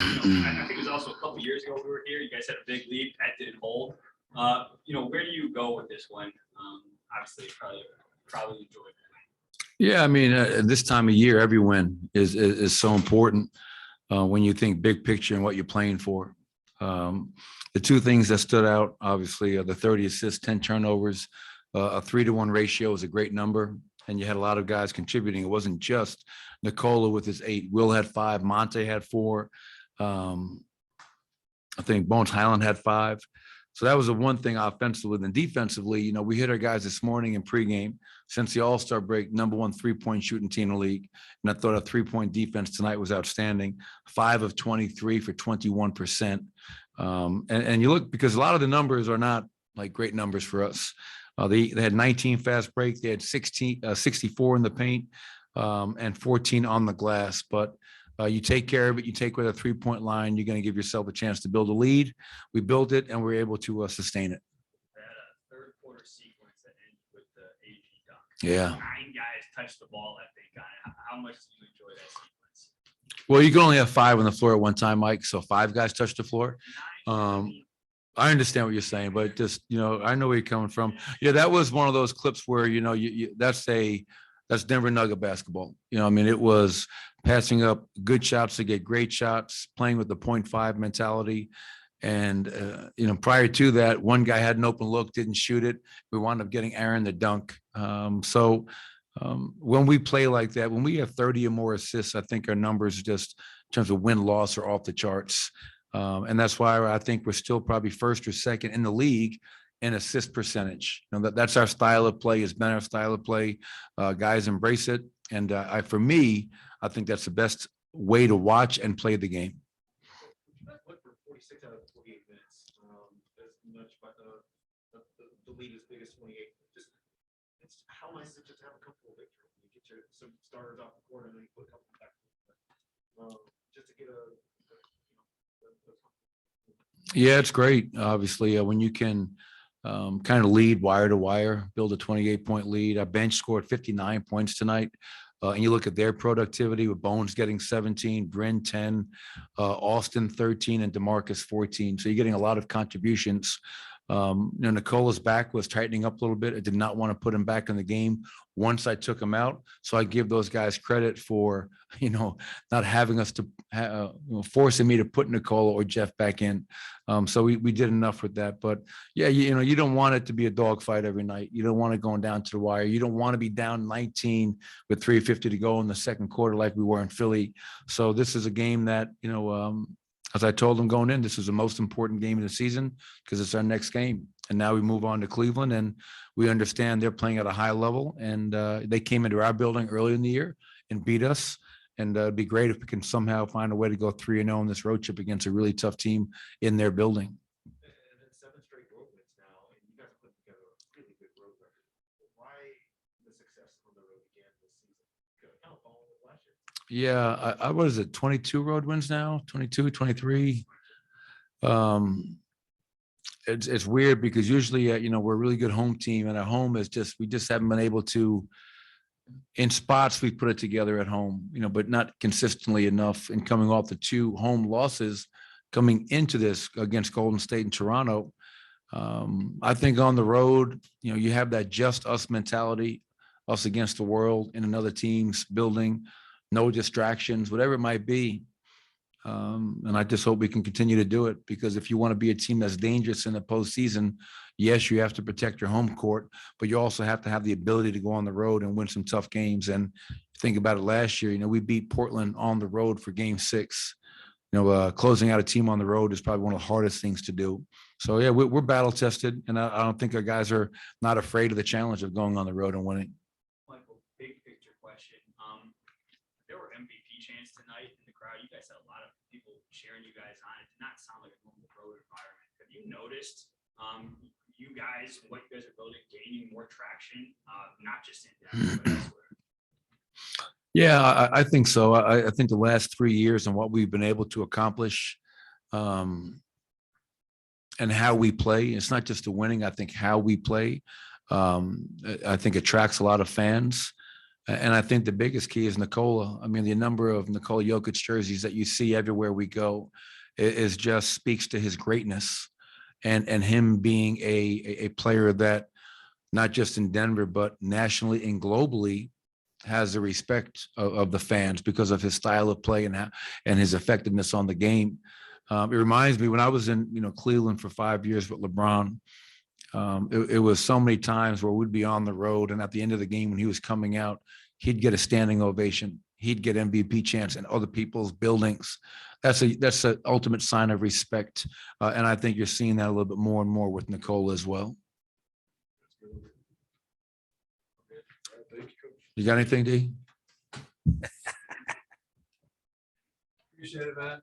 I think it was also a couple years ago we were here. You guys had a big lead. That didn't hold. Where do you go with this one? Obviously, probably enjoyed it. Yeah, I mean, this time of year, every win is so important when you think big picture and what you're playing for. The two things that stood out, obviously, are the 30 assists, 10 turnovers. A 3-to-1 ratio is a great number, and you had a lot of guys contributing. It wasn't just Nikola with his 8. Will had 5. Monte had 4. I think Bones Highland had 5. So that was the one thing offensively. And defensively, we hit our guys this morning in pregame. Since the All-Star break, #1 3-point shooting team in the league. And I thought a 3-point defense tonight was outstanding. 5 of 23 for 21%. And you look, because a lot of the numbers are not like great numbers for us. They had 19 fast breaks. They had 64 in the paint and 14 on the glass. But you take care of it. You take with a 3-point line. You're going to give yourself a chance to build a lead. We built it, and we're able to sustain it. That third quarter sequence that ended with the AG dunk. Yeah. 9 guys touched the ball, I think, on it. How much did you enjoy that sequence? Well, you can only have 5 on the floor at one time, Mike. So 5 guys touched the floor. I understand what you're saying, but just, I know where you're coming from. Yeah, that was one of those clips where, that's Denver Nugget basketball. It was passing up good shots to get great shots, playing with the 0.5 mentality. And, prior to that, one guy had an open look, didn't shoot it. We wound up getting Aaron the dunk. When we play like that, when we have 30 or more assists, I think our numbers just in terms of win-loss are off the charts. And that's why I think we're still probably first or second in the league in assist percentage. That's our style of play. It's been our style of play. Guys embrace it. And for me, I think that's the best way to watch and play the game. Look for 46 out of 48 minutes. As much, but the lead is big as 28. It's how nice is it just to have a couple of victories? You get some starters off the court and then you put a couple back. Just to get Yeah, it's great. Obviously, when you can kind of lead wire to wire, build a 28-point lead. Our bench scored 59 points tonight. And you look at their productivity with Bones getting 17, Bryn 10, Austin 13, and DeMarcus 14. So you're getting a lot of contributions. Nikola's back was tightening up a little bit. I did not want to put him back in the game once I took him out. So I give those guys credit for, not having us to forcing me to put Nikola or Jeff back in. So we did enough with that. But yeah, you don't want it to be a dogfight every night. You don't want it going down to the wire. You don't want to be down 19 with 3:50 to go in the second quarter like we were in Philly. So this is a game that, as I told them going in, this is the most important game of the season because it's our next game. And now we move on to Cleveland, and we understand they're playing at a high level. And they came into our building early in the year and beat us. And it'd be great if we can somehow find a way to go 3-0 in this road trip against a really tough team in their building. And then 7 straight road wins now, and you guys put together a really good road record. Why the success on the road again this season? Kind of following with last year. Yeah, I what is it, 22 road wins now, 22, 23. It's weird because usually, we're a really good home team, and our home is we just haven't been able to, in spots we put it together at home, but not consistently enough. And coming off the 2 home losses coming into this against Golden State and Toronto, I think on the road, you have that just us mentality, us against the world in another team's building, no distractions, whatever it might be. And I just hope we can continue to do it, because if you want to be a team that's dangerous in the postseason, yes, you have to protect your home court, but you also have to have the ability to go on the road and win some tough games. And think about it last year, we beat Portland on the road for game 6. Closing out a team on the road is probably one of the hardest things to do. So yeah, we're battle tested, and I don't think our guys are not afraid of the challenge of going on the road and winning. Michael, big picture question. There were MVP chants tonight in the crowd. You guys had a lot of people cheering you guys on. It did not sound like a normal road environment. Have you noticed you guys, what you guys are building, gaining more traction, not just in Denver, but elsewhere? Yeah, I think so. I think the last 3 years and what we've been able to accomplish and how we play, it's not just the winning. I think how we play, I think attracts a lot of fans. And I think the biggest key is Nikola. I mean, the number of Nikola Jokic jerseys that you see everywhere we go is just speaks to his greatness and him being a player that not just in Denver, but nationally and globally has the respect of the fans because of his style of play and his effectiveness on the game. It reminds me when I was in Cleveland for 5 years with LeBron. It was so many times where we'd be on the road, and at the end of the game when he was coming out, he'd get a standing ovation. He'd get MVP chants in other people's buildings. That's an ultimate sign of respect, and I think you're seeing that a little bit more and more with Nikola as well. Thank you, Coach. You got anything, D? Appreciate it, man.